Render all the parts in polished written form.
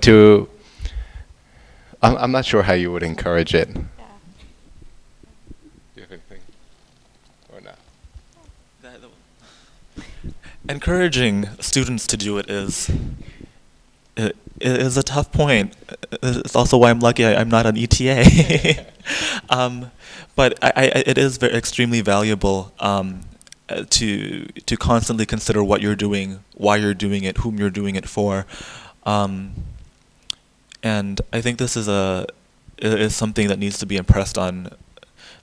to I'm not sure how you would encourage it. Do you have anything or not? Encouraging students to do it is a tough point. It's also why I'm lucky I'm not an ETA. But it is extremely valuable to constantly consider what you're doing, why you're doing it, whom you're doing it for, and I think this is something that needs to be impressed on,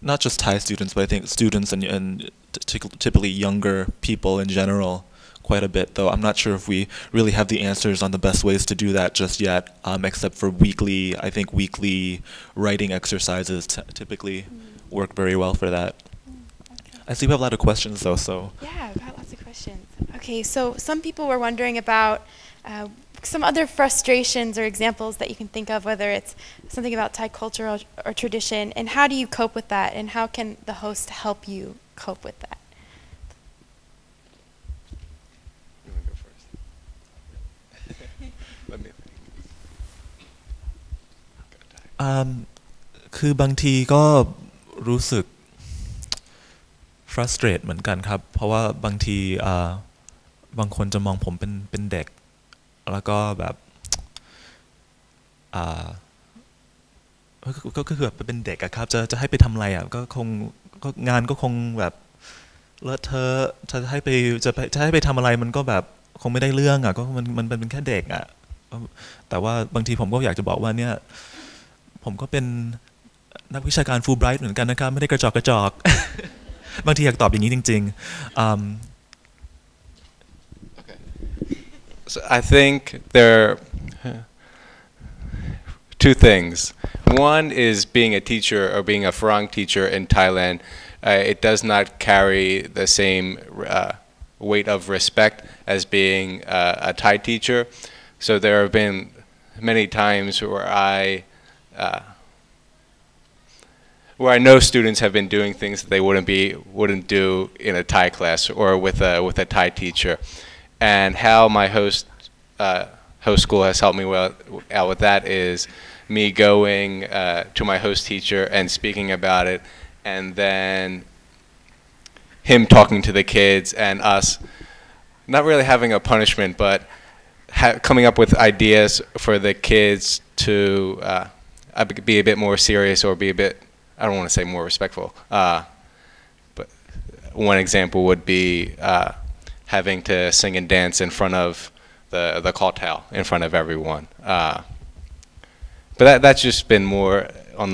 not just Thai students, but I think students and typically younger people in general quite a bit. Though I'm not sure if we really have the answers on the best ways to do that just yet, except for weekly writing exercises typically work very well for that. I see we have a lot of questions though, so. Yeah, we've got lots of questions. Okay, so some people were wondering about some other frustrations or examples that you can think of, whether it's something about Thai culture or tradition, and how do you cope with that, and how can the host help you cope with that? You want to go first? Let me think. คือบางทีก็รู้สึก frustrate เหมือนกันครับเพราะว่าบางทีบางคนจะมองผมเป็นเด็กแล้วก็แบบก็คือแบบเป็นเด็กอะครับจะให้ไปทำอะไรอะก็คงงานก็คงแบบเลอะเทอะจะให้ไปทำอะไรมันก็แบบคงไม่ได้เรื่องอะก็มันเป็นแค่เด็กอะแต่ว่าบางทีผมก็อยากจะบอกว่าเนี่ยผมก็เป็นนักวิชาการ Fulbright เหมือนกันนะครับไม่ได้กระจอกบางทีอยากตอบอย่างนี้จริงๆ So I think there are two things. One is being a teacher or being a Farang teacher in Thailand. It does not carry the same weight of respect as being a Thai teacher. So there have been many times where I know students have been doing things that they wouldn't do in a Thai class or with a Thai teacher. And how my host school has helped me out with that is me going to my host teacher and speaking about it, and then him talking to the kids and us not really having a punishment, but coming up with ideas for the kids to be a bit more serious or be a bit, I don't want to say more respectful, but one example would be having to sing and dance in front of the kotel, in front of everyone. But that's just been more on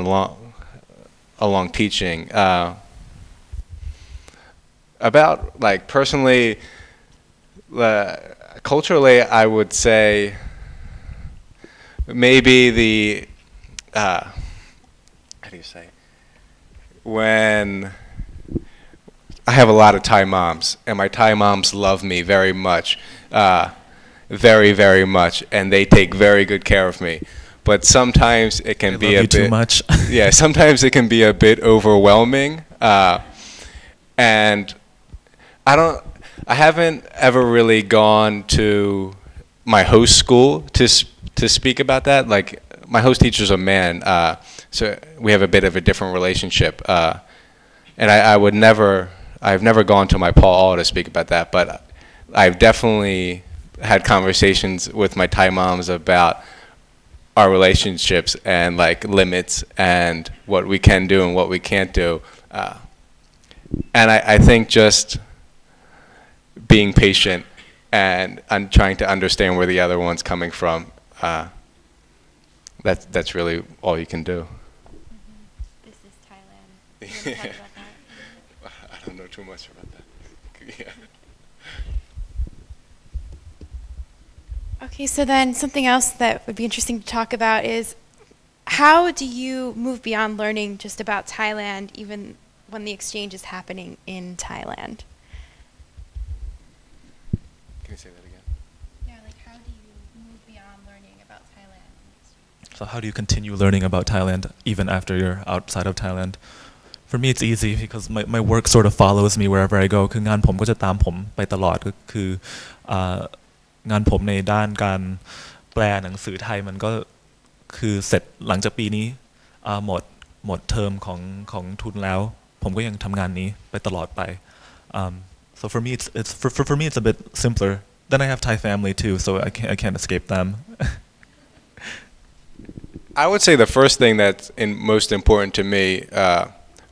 along teaching. About like personally, culturally, I would say maybe the how do you say, when I have a lot of Thai moms, and my Thai moms love me very much, very, very much, and they take very good care of me. But sometimes it can be a bit too much. Yeah, sometimes it can be a bit overwhelming, and I haven't ever really gone to my host school to speak about that. Like, my host teacher's a man, so we have a bit of a different relationship, and I've never gone to my Paul to speak about that, but I've definitely had conversations with my Thai moms about our relationships and like limits and what we can do and what we can't do. And I think just being patient and trying to understand where the other one's coming from, that's really all you can do. This is Thailand. You want to talk about that? I don't know too much about that. Yeah. Okay, so then something else that would be interesting to talk about is how do you move beyond learning just about Thailand even when the exchange is happening in Thailand? Can you say that again? Yeah, like how do you move beyond learning about Thailand? So how do you continue learning about Thailand even after you're outside of Thailand? For me, it's easy because my work sort of follows me wherever I go. คืองานผมก็จะตามผมไปตลอดก็คืองานผมในด้านการ แปลหนังสือไทยมันก็คือเสร็จหลังจากปีนี้หมดเทอมของทุนแล้วผมก็ยังทำงานนี้ไปตลอดไป so for me for me it's a bit simpler then I have Thai family too so I can't escape them I would say the first thing that's most important to me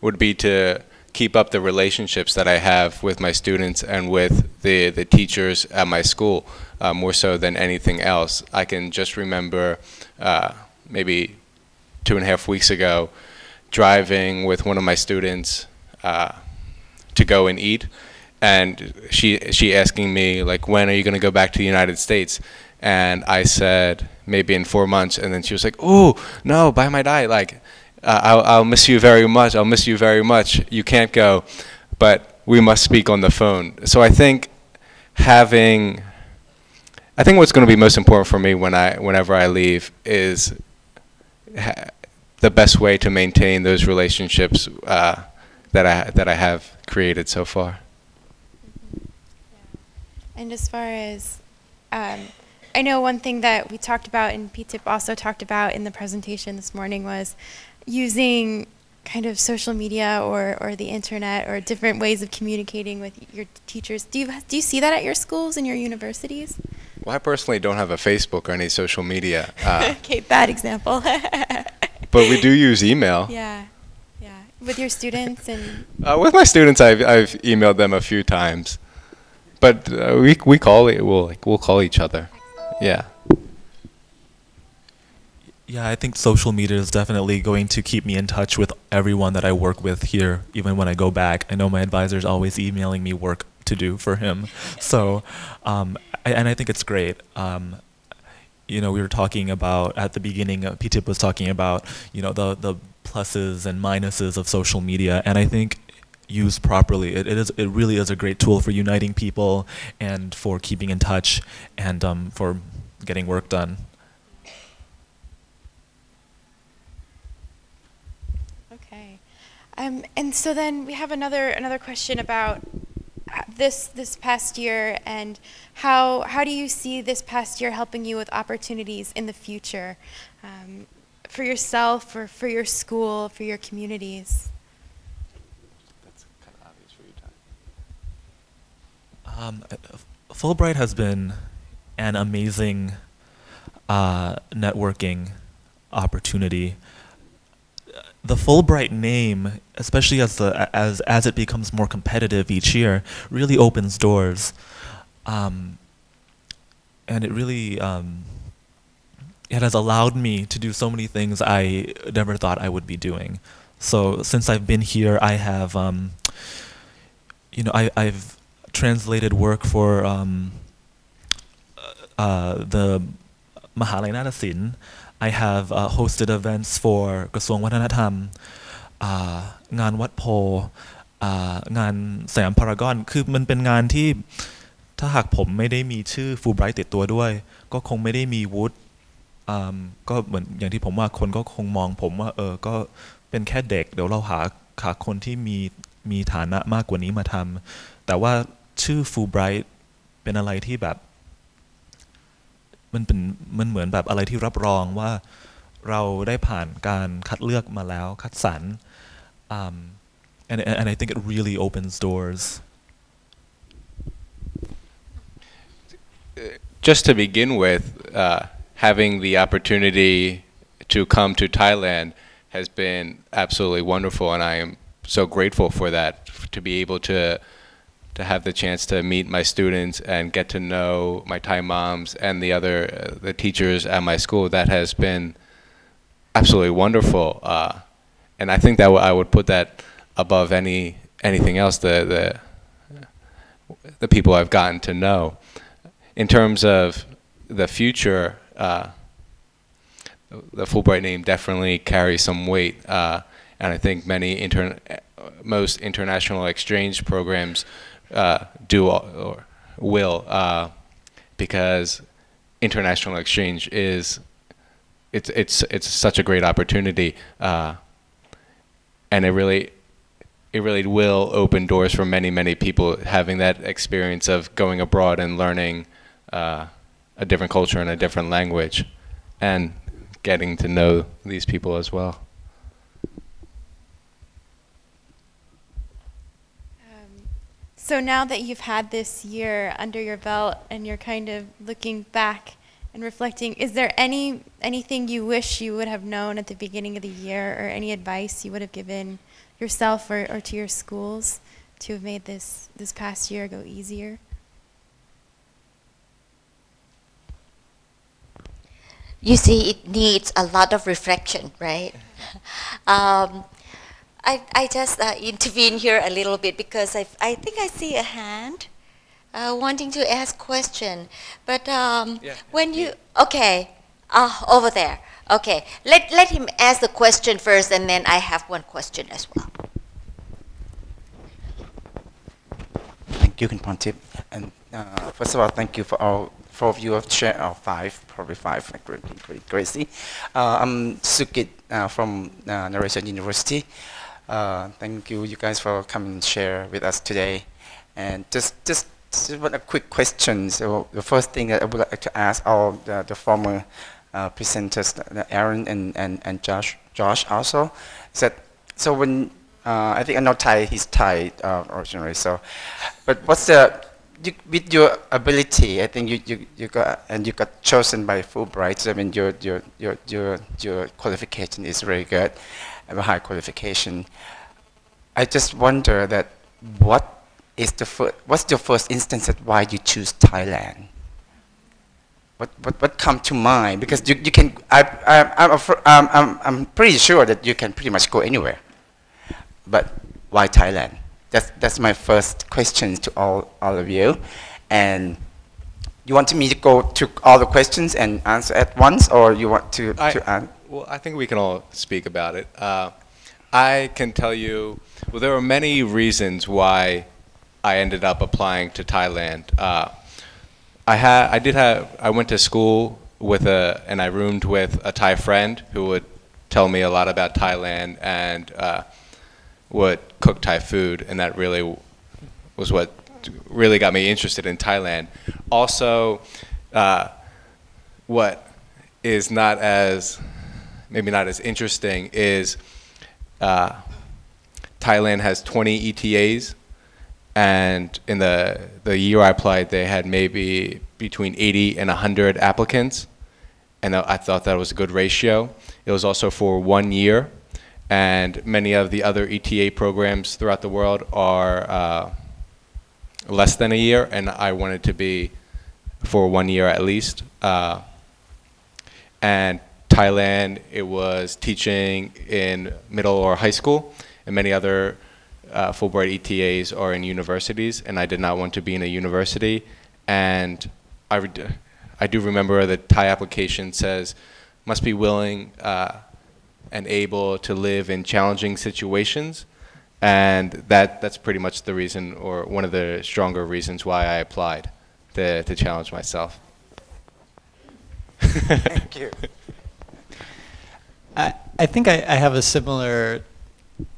would be to keep up the relationships that I have with my students and with the teachers at my school, more so than anything else. I can just remember maybe 2.5 weeks ago driving with one of my students to go and eat, and she asking me like, when are you going to go back to the United States? And I said maybe in 4 months, and then she was like, "Oh no, buy my diet. Like, I'll miss you very much. I'll miss you very much. You can't go, but we must speak on the phone." So I think what's going to be most important for me whenever I leave is the best way to maintain those relationships that I have created so far. And as far as I know one thing that we talked about and PTIP also talked about in the presentation this morning was using kind of social media or the internet or different ways of communicating with your teachers. Do you see that at your schools and your universities? Well, I personally don't have a Facebook or any social media. Okay, bad example. But we do use email. Yeah. With your students and with my students, I've emailed them a few times, but we'll call each other. Yeah. Yeah, I think social media is definitely going to keep me in touch with everyone that I work with here, even when I go back. I know my advisor is always emailing me work to do for him. So, and I think it's great. We were talking about, at the beginning, PTIP was talking about, the pluses and minuses of social media. And I think used properly, it really is a great tool for uniting people and for keeping in touch and for getting work done. Okay. And so then we have another question about this past year and how do you see this past year helping you with opportunities in the future for yourself or for your school, for your communities? That's kind of obvious for you, Ty. Fulbright has been an amazing networking opportunity. The Fulbright name, especially as it becomes more competitive each year, really opens doors, and it really it has allowed me to do so many things I never thought I would be doing. So since I've been here, I have I've translated work for the Mahalai Natasin. I have hosted events for กระทรวงวัฒนธรรมงานวัดโพงานสยามพารากอนคือมันเป็นงานที่ถ้าหากผมไม่ได้มีชื่อ Fulbright ติดตัวด้วยก็คงไม่ได้มีวุฒิก็เหมือนอย่างที่ผมว่าคนก็คงมองผมว่าก็เป็นแค่เด็กเดี๋ยวเราหาคนที่มีฐานะมากกว่านี้มาทำแต่ว่าชื่อ Fulbright เป็นอะไรที่แบบมันเหมือนแบบอะไรที่รับรองว่าเราได้ผ่านการคัดเลือกมาแล้วคัดสรร and I think it really opens doors. Just to begin with, having the opportunity to come to Thailand has been absolutely wonderful, and I am so grateful for that, to be able to have the chance to meet my students and get to know my Thai moms and the teachers at my school. That has been absolutely wonderful, and I think that I would put that above anything else. The people I've gotten to know. In terms of the future, the Fulbright name definitely carries some weight, and I think most international exchange programs do or will, because international exchange it's such a great opportunity, and it really will open doors for many people having that experience of going abroad and learning a different culture and a different language, and getting to know these people as well. So now that you've had this year under your belt and you're kind of looking back and reflecting, is there anything you wish you would have known at the beginning of the year, or any advice you would have given yourself or to your schools to have made this past year go easier? You see, it needs a lot of reflection, right? I just intervene here a little bit because I think I see a hand wanting to ask question. But when you, okay, over there. Okay, let him ask the question first, and then I have one question as well. Thank you, Kunpantip. And first of all, thank you for all four of you have shared, or probably five, like crazy. I'm Sukit from Narration University. Thank you guys for coming and share with us today. And just one a quick question. So the first thing that I would like to ask all the former presenters, Aaron and Josh also, is that, so when I think I'm not Thai, he's Thai originally. So, but what's with your ability? I think you got chosen by Fulbright. So I mean your qualification is very good, have a high qualification. I just wonder that what's your first instance at why you choose Thailand? What come to mind? Because you can, I'm pretty sure that you can pretty much go anywhere. But why Thailand? That's my first question to all of you. And you want me to go to all the questions and answer at once, or you want to answer? Well, I think we can all speak about it. I can tell you, well, there were many reasons why I ended up applying to Thailand. I went to school and I roomed with a Thai friend who would tell me a lot about Thailand and would cook Thai food, and that really was what really got me interested in Thailand. Also, what is maybe not as interesting is Thailand has 20 ETAs, and in the year I applied, they had maybe between 80 and 100 applicants, and I thought that was a good ratio. It was also for 1 year, and many of the other ETA programs throughout the world are less than a year, and I wanted to be for 1 year at least. And Thailand, it was teaching in middle or high school, and many other Fulbright ETAs are in universities, and I did not want to be in a university. And I do remember the Thai application says, must be willing and able to live in challenging situations. And that's pretty much the reason, or one of the stronger reasons why I applied, to challenge myself. Thank you. I think I have a similar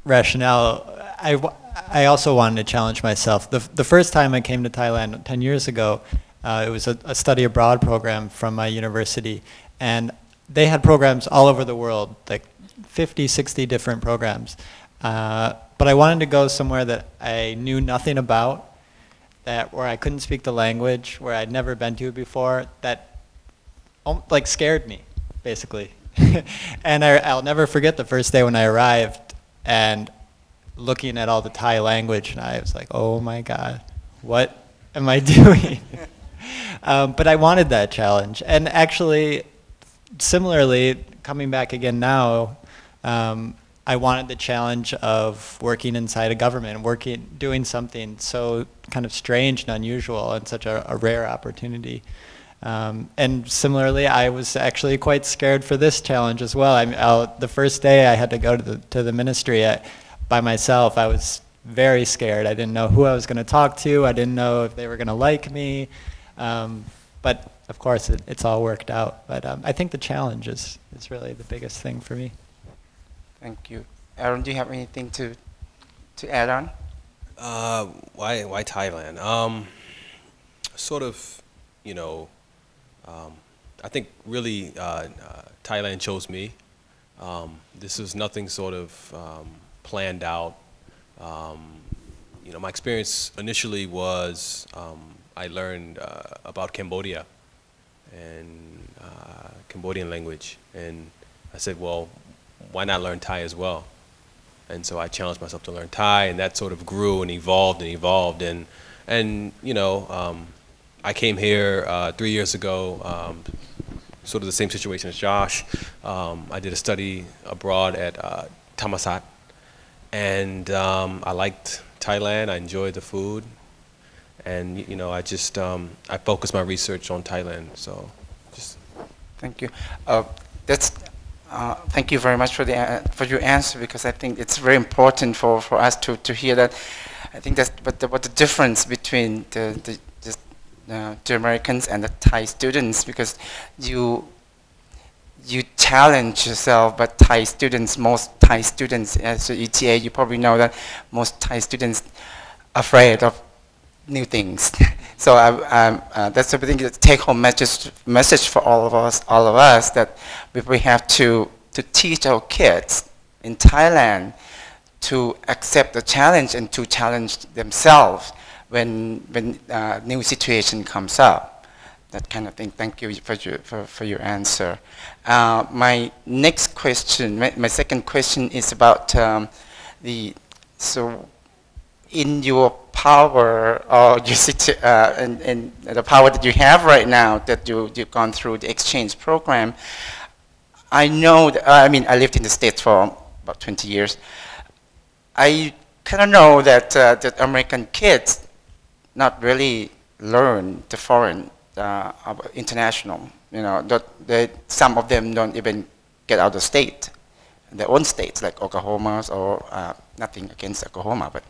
rationale. I also wanted to challenge myself. The first time I came to Thailand 10 years ago, it was a study abroad program from my university, and they had programs all over the world, like 50, 60 different programs. But I wanted to go somewhere that I knew nothing about, where I couldn't speak the language, where I'd never been to before, that like scared me, basically. And I'll never forget the first day when I arrived and looking at all the Thai language, and I was like, oh my God, what am I doing? But I wanted that challenge. And actually, similarly, coming back again now, I wanted the challenge of working inside a government, doing something so kind of strange and unusual and such a rare opportunity. And similarly, I was actually quite scared for this challenge as well. The first day I had to go to the ministry by myself, I was very scared. I didn't know who I was going to talk to. I didn't know if they were going to like me. But of course, it's all worked out. But I think the challenge is really the biggest thing for me. Thank you. Aaron, do you have anything to add on? Why Thailand? Sort of, I think really Thailand chose me. This was nothing sort of planned out. You know, my experience initially was I learned about Cambodia and Cambodian language, and I said, well, why not learn Thai as well? And so I challenged myself to learn Thai, and that sort of grew and evolved and evolved. And you know, I came here 3 years ago, sort of the same situation as Josh. I did a study abroad at Thammasat, and I liked Thailand. I enjoyed the food, and you know, I just I focused my research on Thailand. So, just thank you. Thank you very much for your answer, because I think it's very important for us to hear that. I think that's what the difference between the Americans and the Thai students, because you challenge yourself, but most Thai students as the ETA, you probably know that most Thai students afraid of new things. So that's I think the take-home message for all of us that we have to teach our kids in Thailand to accept the challenge and to challenge themselves when new situation comes up. That kind of thing. Thank you for your answer. My next question, my second question is about in your power or in the power that you have right now, that you've gone through the exchange program. I know that, I mean, I lived in the States for about 20 years. I kind of know that that American kids not really learn the foreign international. You know, some of them don't even get out of state, their own states, like Oklahoma, or nothing against Oklahoma, but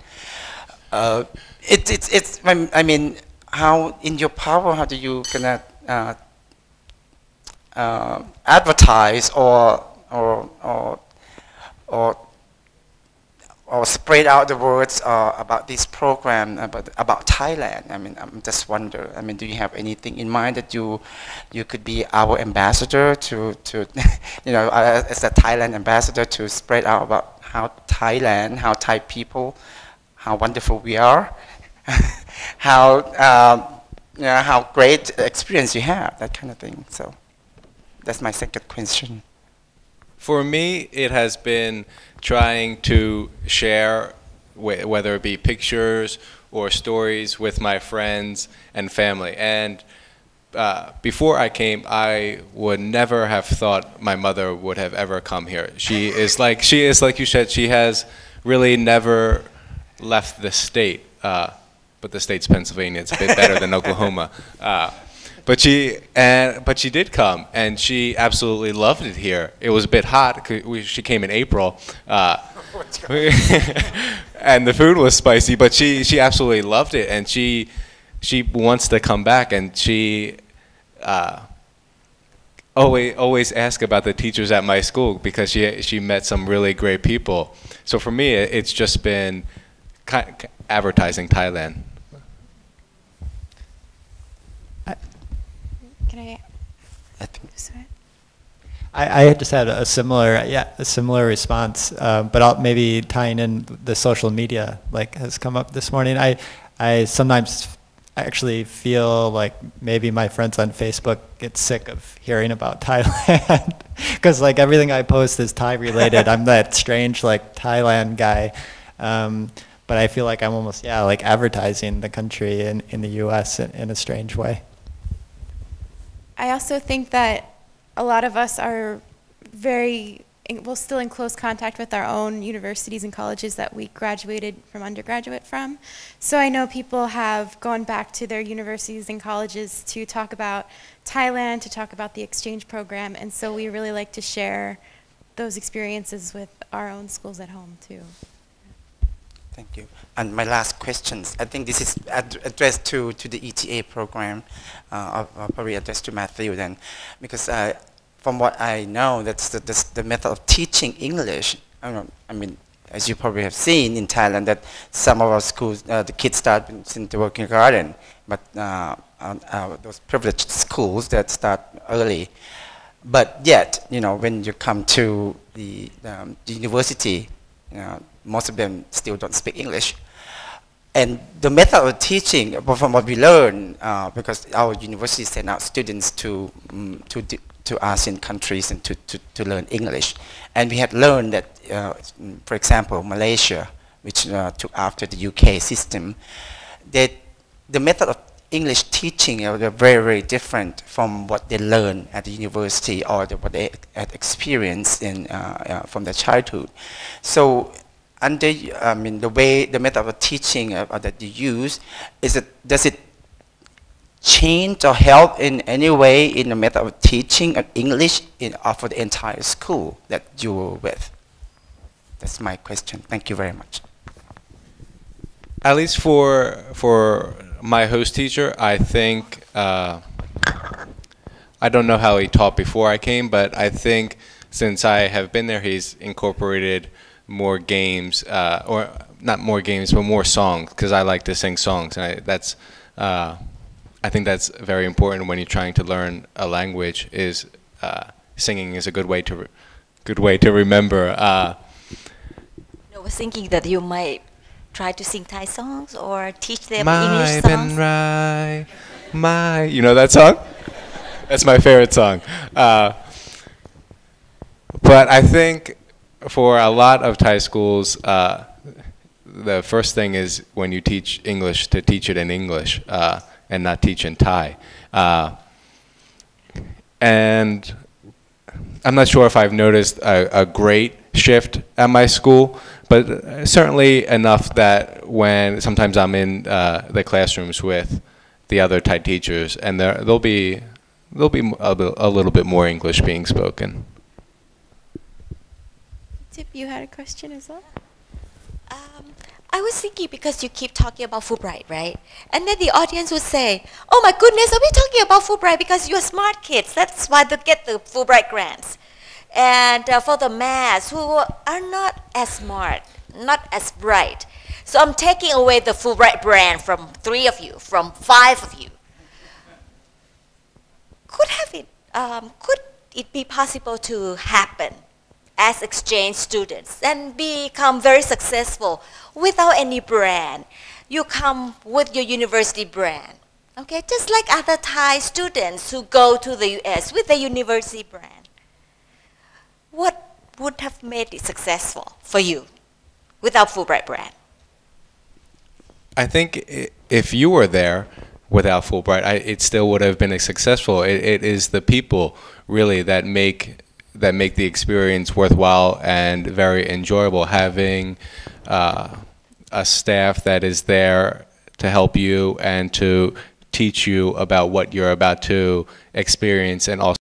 it's. I mean, how in your power, how do you gonna advertise or spread out the words about this program, about Thailand? I mean, I'm just wonder. I mean, do you have anything in mind that you could be our ambassador to you know, as a Thailand ambassador, to spread out about how Thailand, how Thai people, how wonderful we are, how you know, how great experience you have, that kind of thing. So that's my second question. For me, it has been trying to share, whether it be pictures or stories, with my friends and family. And before I came, I would never have thought my mother would have ever come here. She is like you said, she has really never left the state. But the state's Pennsylvania. It's a bit better than Oklahoma. But she did come, and she absolutely loved it here. It was a bit hot. She came in April, and the food was spicy. But she absolutely loved it, and she wants to come back. And she always asks about the teachers at my school, because she met some really great people. So for me, it's just been advertising Thailand. Can I just had a similar response, but maybe tying in the social media, like, has come up this morning. I sometimes actually feel like maybe my friends on Facebook get sick of hearing about Thailand, because like everything I post is Thai related. I'm that strange like Thailand guy, but I feel like I'm almost like advertising the country in the U.S. in a strange way. I also think that a lot of us are still in close contact with our own universities and colleges that we graduated from undergraduate from. So I know people have gone back to their universities and colleges to talk about Thailand, to talk about the exchange program, and so we really like to share those experiences with our own schools at home too. Thank you. And my last questions, I think this is addressed to the ETA program. I'll probably address to Matthew then, because from what I know, that's the method of teaching English. I mean, as you probably have seen in Thailand, that some of our schools, the kids start in the kindergarten, but those privileged schools that start early. But yet, when you come to the university, most of them still don't speak English. And the method of teaching, from what we learn, because our university send out students to ASEAN countries and to learn English. And we had learned that, for example, Malaysia, which took after the UK system, that the method of English teaching are very, very different from what they learn at the university or what they had experienced from their childhood. So, under the method of teaching that you use, does it change or help in any way in the method of teaching of English for the entire school that you were with? That's my question. Thank you very much. At least for my host teacher, I think, I don't know how he taught before I came, but I think since I have been there, he's incorporated more games, or not more games, but more songs, because I like to sing songs, and I think that's very important when you're trying to learn a language. Is singing is a good way to remember. I was thinking that you might try to sing Thai songs or teach them English songs. You know that song? That's my favorite song. But I think for a lot of Thai schools, the first thing is when you teach English to teach it in English and not teach in Thai. And I'm not sure if I've noticed a great shift at my school, but certainly enough that when sometimes I'm in the classrooms with the other Thai teachers, and there'll be a little bit more English being spoken. Tip, you had a question as well? I was thinking, because you keep talking about Fulbright, right? And then the audience would say, oh my goodness, are we talking about Fulbright because you're smart kids? That's why they get the Fulbright grants. And for the mass who are not as smart, not as bright. So I'm taking away the Fulbright brand from 3 of you, from 5 of you. Could it be possible to happen as exchange students and become very successful without any brand? You come with your university brand, okay? Just like other Thai students who go to the US with the university brand. What would have made it successful for you without Fulbright brand? I think if you were there without Fulbright, it still would have been successful. It is the people really that make the experience worthwhile and very enjoyable. Having a staff that is there to help you and to teach you about what you're about to experience, and also